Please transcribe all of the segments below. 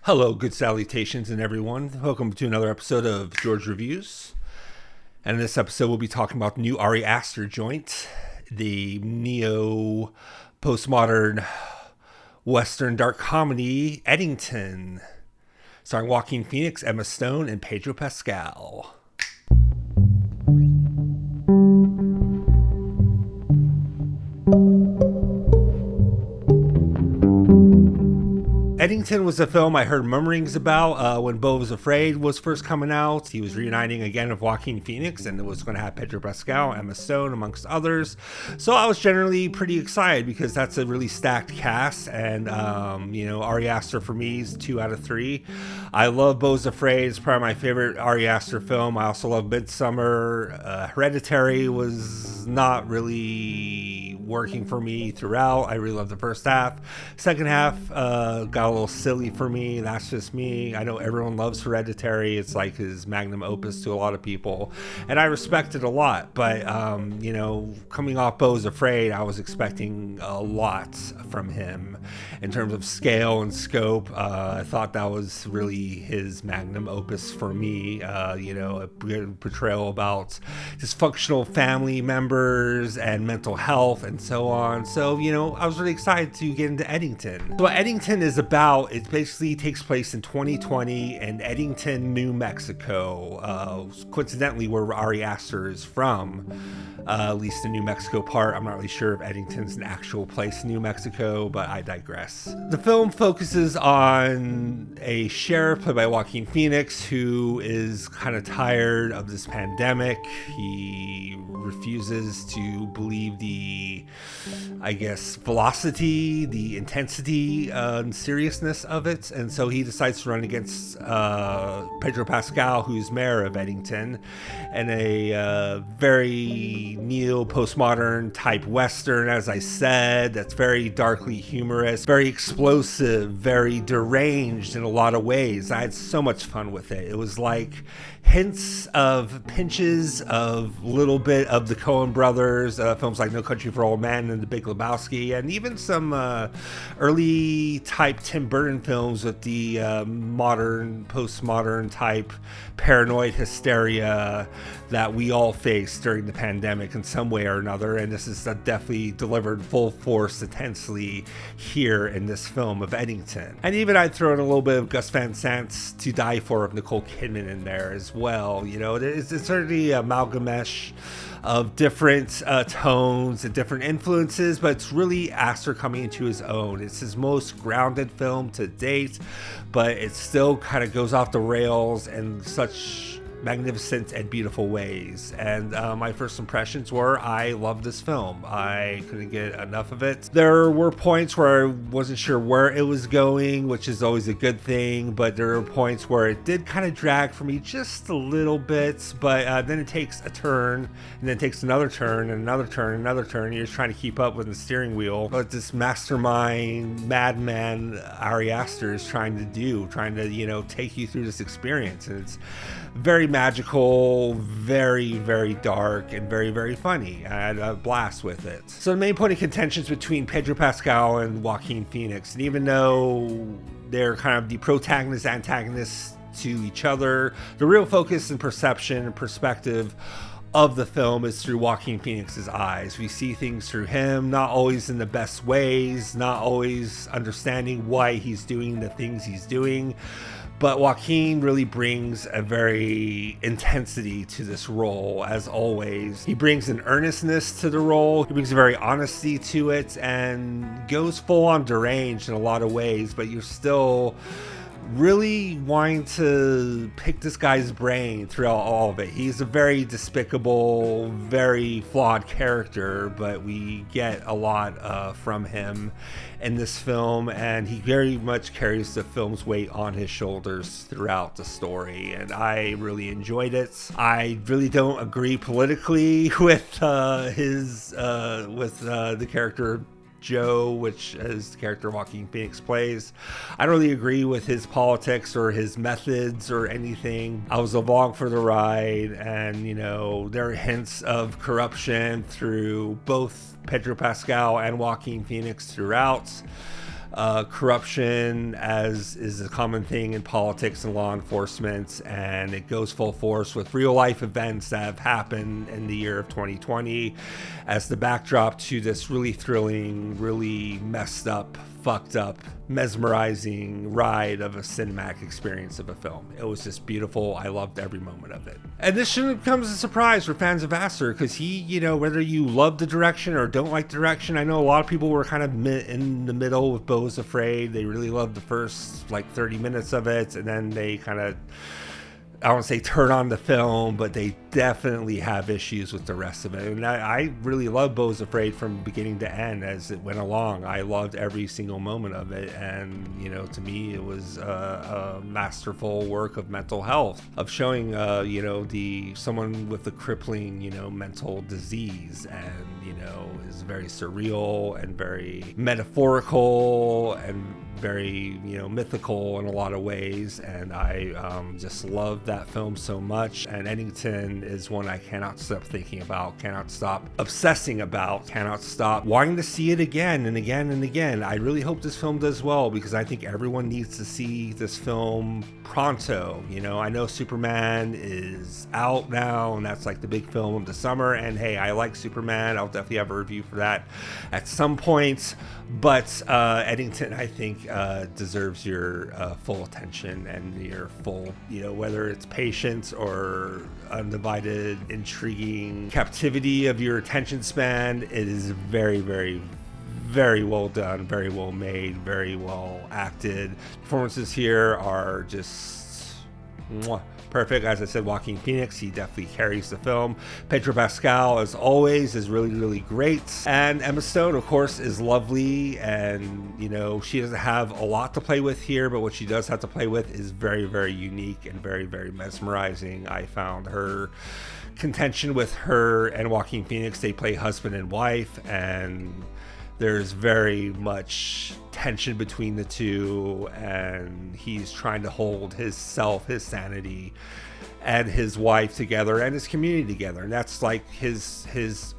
Hello, good salutations, and everyone. Welcome to another episode of George Reviews. And in this episode, we'll be talking about the new Air Aster joint, the neo postmodern Western dark comedy Eddington, starring Joaquin Phoenix, Emma Stone, and Pedro Pascal. Eddington was a film I heard murmurings about when Beau was Afraid was first coming out. He was reuniting again with Joaquin Phoenix, and it was going to have Pedro Pascal, Emma Stone, amongst others. So I was generally pretty excited because that's a really stacked cast, and Air Aster for me is 2 out of 3. I love Beau was Afraid. It's probably my favorite Air Aster film. I also love Midsummer. Hereditary was not really working for me throughout. I really loved the first half. Second half got a little silly for me. That's just me. I know everyone loves Hereditary. It's like his magnum opus to a lot of people, and I respect it a lot. But coming off Beau was Afraid, I was expecting a lot from him in terms of scale and scope. I thought that was really his magnum opus for me. A portrayal about dysfunctional family members and mental health and so on. So I was really excited to get into Eddington. So what Eddington is about, it basically takes place in 2020 in Eddington, New Mexico, coincidentally where Air Aster is from, at least the New Mexico part. I'm not really sure if Eddington's an actual place in New Mexico, but I digress. The film focuses on a sheriff played by Joaquin Phoenix who is kind of tired of this pandemic. He refuses to believe the velocity, the intensity, and seriousness of it, and so he decides to run against Pedro Pascal, who's mayor of Eddington, in a very neo-postmodern type Western, as I said, that's very darkly humorous, very explosive, very deranged in a lot of ways. I had so much fun with it. It was like pinches of little bit of the Coen brothers, films like No Country for Old Men and The Big Lebowski, and even some early type Tim Burton films with the modern, postmodern type paranoid hysteria that we all faced during the pandemic in some way or another. And this is definitely delivered full force intensely here in this film of Eddington. And even I'd throw in a little bit of Gus Van Sant's To Die For of Nicole Kidman in there as well. It's certainly a amalgamesh of different tones and different influences, but it's really Aster coming into his own. It's his most grounded film to date, but it still kind of goes off the rails in such magnificent and beautiful ways. And my first impressions were, I loved this film. I couldn't get enough of it. There were points where I wasn't sure where it was going, which is always a good thing, but there were points where it did kind of drag for me just a little bit, but then it takes a turn, and then it takes another turn, and another turn, and another turn, and you're just trying to keep up with the steering wheel. But this mastermind, madman Air Aster is trying to take you through this experience, and it's very magical, very, very dark, and very, very funny. I had a blast with it. So the main point of contention is between Pedro Pascal and Joaquin Phoenix. And even though they're kind of the protagonist, antagonists to each other, the real focus and perception and perspective of the film is through Joaquin Phoenix's eyes. We see things through him, not always in the best ways, not always understanding why he's doing the things he's doing. But Joaquin really brings a very intensity to this role, as always. He brings an earnestness to the role. He brings a very honesty to it and goes full on deranged in a lot of ways, but you're still really wanting to pick this guy's brain throughout all of it. He's a very despicable, very flawed character, but we get a lot from him in this film, and he very much carries the film's weight on his shoulders throughout the story, and I really enjoyed it. I really don't agree politically with the character Joe, which is the character Joaquin Phoenix plays. I don't really agree with his politics or his methods or anything. I was along for the ride, and there are hints of corruption through both Pedro Pascal and Joaquin Phoenix throughout. corruption, as is a common thing in politics and law enforcement, and it goes full force with real life events that have happened in the year of 2020 as the backdrop to this really thrilling, really messed up, fucked up, mesmerizing ride of a cinematic experience of a film. It was just beautiful. I loved every moment of it. And this shouldn't come as a surprise for fans of Aster, because he, you know, whether you love the direction or don't like the direction, I know a lot of people were kind of in the middle with Beau is Afraid. They really loved the first like 30 minutes of it, and then they kind of, I won't say turn on the film, but they definitely have issues with the rest of it. And I really loved Beau is Afraid from beginning to end as it went along. I loved every single moment of it. And, you know, to me, it was a masterful work of mental health, of showing, you know, someone with a crippling, you know, mental disease, and, you know, is very surreal and very metaphorical and very, you know, mythical in a lot of ways. And I just love that film so much. And Eddington is one I cannot stop thinking about, cannot stop obsessing about, cannot stop wanting to see it again and again and again. I really hope this film does well, because I think everyone needs to see this film pronto. You know, I know Superman is out now, and that's like the big film of the summer, and hey, I like Superman. I'll definitely have a review for that at some point. But Eddington, I think, deserves your full attention and your full, you know, whether it's patience or undivided, intriguing captivity of your attention span. It is very, very, very well done, very well made, very well acted. Performances here are just perfect. As I said, Joaquin Phoenix, he definitely carries the film. Pedro Pascal, as always, is really, really great. And Emma Stone, of course, is lovely. And, you know, she doesn't have a lot to play with here, but what she does have to play with is very, very unique and very, very mesmerizing. I found her contention with her and Joaquin Phoenix, they play husband and wife, and there's very much tension between the two, and he's trying to hold his sanity, and his wife together, and his community together. And that's like his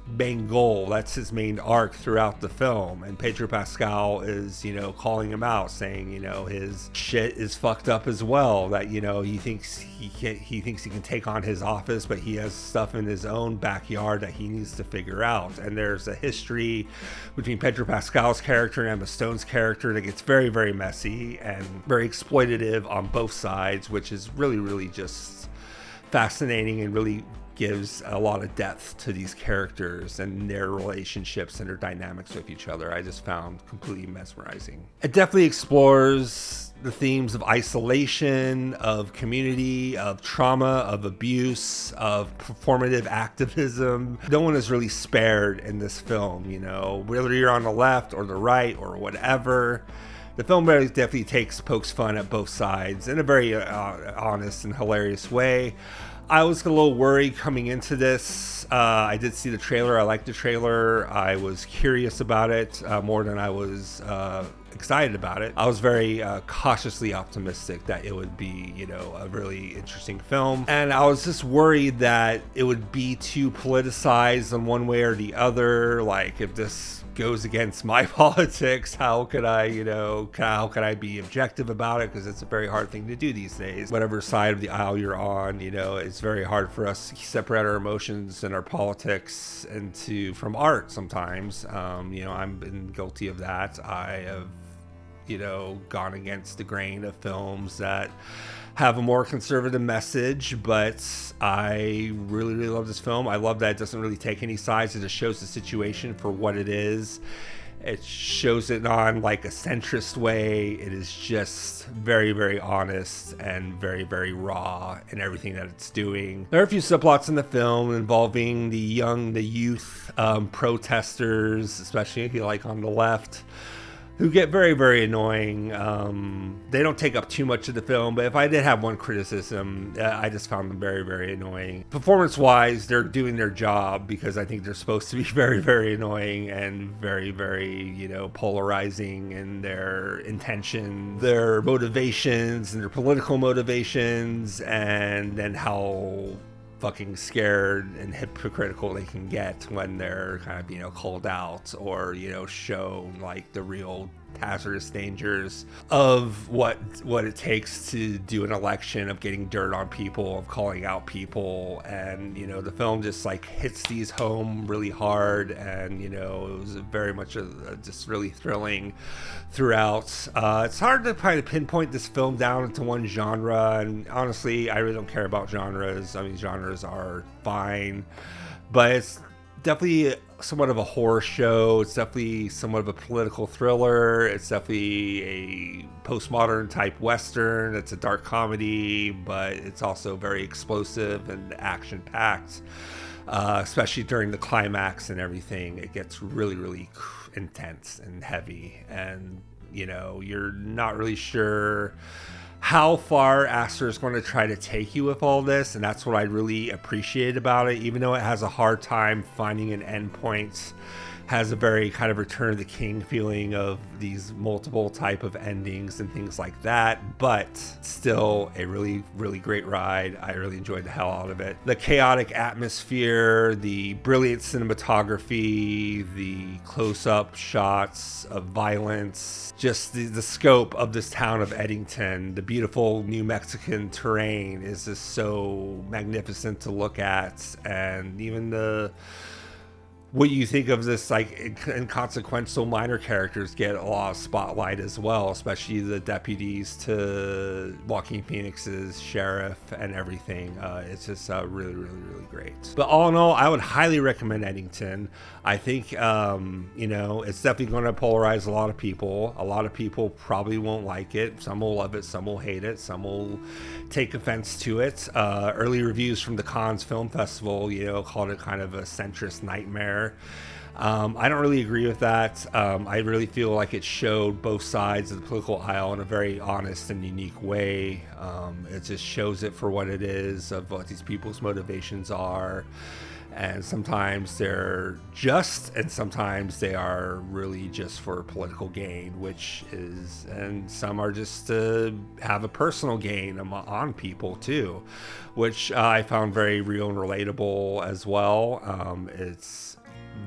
main goal. That's his main arc throughout the film. And Pedro Pascal is, you know, calling him out, saying, you know, his shit is fucked up as well. That, you know, he thinks he can take on his office, but he has stuff in his own backyard that he needs to figure out. And there's a history between Pedro Pascal's character and Emma Stone's character that gets very, very messy and very exploitative on both sides, which is really, really just fascinating and really gives a lot of depth to these characters and their relationships and their dynamics with each other. I just found completely mesmerizing. It definitely explores the themes of isolation, of community, of trauma, of abuse, of performative activism. No one is really spared in this film, you know, whether you're on the left or the right or whatever. The film definitely pokes fun at both sides in a very honest and hilarious way. I was a little worried coming into this. I did see the trailer. I liked the trailer. I was curious about it more than I was excited about it. I was very cautiously optimistic that it would be, you know, a really interesting film. And I was just worried that it would be too politicized in one way or the other. Like, if this goes against my politics, how could I, you know, how could I be objective about it? Because it's a very hard thing to do these days. Whatever side of the aisle you're on, you know, it's very hard for us to separate our emotions and our politics from art sometimes. You know, I've been guilty of that. I have, you know, gone against the grain of films that have a more conservative message, but I really, really love this film. I love that it doesn't really take any sides. It just shows the situation for what it is. It shows it on like a centrist way. It is just very, very honest and very, very raw in everything that it's doing. There are a few subplots in the film involving the youth protesters, especially like on the left, who get very, very annoying. They don't take up too much of the film, but if I did have one criticism, I just found them very, very annoying. Performance-wise, they're doing their job, because I think they're supposed to be very, very annoying and very, very, you know, polarizing in their intention, their motivations, and their political motivations, and then how fucking scared and hypocritical they can get when they're kind of, you know, called out or, you know, shown like the real hazardous dangers of what it takes to do an election, of getting dirt on people, of calling out people. And you know, the film just like hits these home really hard, and you know, it was very much just really thrilling throughout. It's hard to kind of pinpoint this film down into one genre, and honestly I really don't care about genres. I mean, genres are fine, but it's definitely somewhat of a horror show. It's definitely somewhat of a political thriller. It's definitely a postmodern type Western. It's a dark comedy, but it's also very explosive and action packed, especially during the climax and everything. It gets really, really intense and heavy, and you know, you're not really sure how far Aster is going to try to take you with all this, and that's what I really appreciate about it. Even though it has a hard time finding an endpoint, has a very kind of Return of the King feeling of these multiple type of endings and things like that, but still a really, really great ride. I really enjoyed the hell out of it. The chaotic atmosphere, the brilliant cinematography, the close-up shots of violence, just the scope of this town of Eddington, the beautiful New Mexican terrain is just so magnificent to look at, and even what you think of this like inconsequential minor characters get a lot of spotlight as well, especially the deputies to Joaquin Phoenix's sheriff and everything. It's just really, really, really great. But all in all, I would highly recommend Eddington. I think, you know, it's definitely going to polarize a lot of people. A lot of people probably won't like it. Some will love it, some will hate it, some will take offense to it. Early reviews from the Cannes Film Festival, you know, called it kind of a centrist nightmare. I don't really agree with that. I really feel like it showed both sides of the political aisle in a very honest and unique way. It just shows it for what it is, of what these people's motivations are. And sometimes they're just, and sometimes they are really just for political gain, and some are just to have a personal gain on people too, which I found very real and relatable as well. It's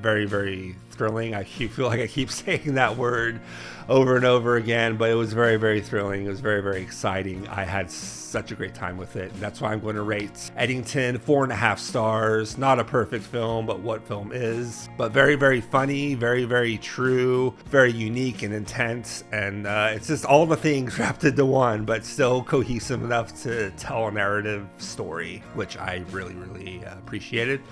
very, very thrilling. I feel like I keep saying that word over and over again, but it was very, very thrilling. It was very, very exciting. I had such a great time with it. That's why I'm going to rate Eddington 4.5 stars. Not a perfect film, but what film is. But very, very funny, very, very true, very unique and intense. And it's just all the things wrapped into one, but still cohesive enough to tell a narrative story, which I really, really appreciated.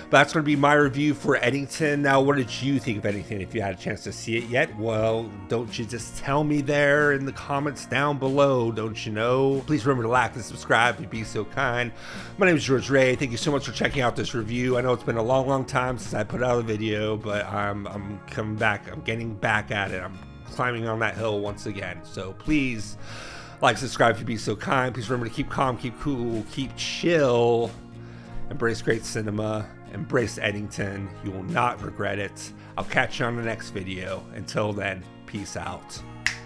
But that's going to be my review for Eddington. Now, what did you think of Eddington? If you had a chance to see it yet, well, don't you just tell me there in the comments down below, don't you know? Please remember to like and subscribe if you'd be so kind. My name is George Ray. Thank you so much for checking out this review. I know it's been a long, long time since I put out a video, but I'm coming back. I'm getting back at it. I'm climbing on that hill once again. So please like, subscribe if you'd be so kind. Please remember to keep calm, keep cool, keep chill. Embrace great cinema. Embrace Eddington. You will not regret it. I'll catch you on the next video. Until then, peace out.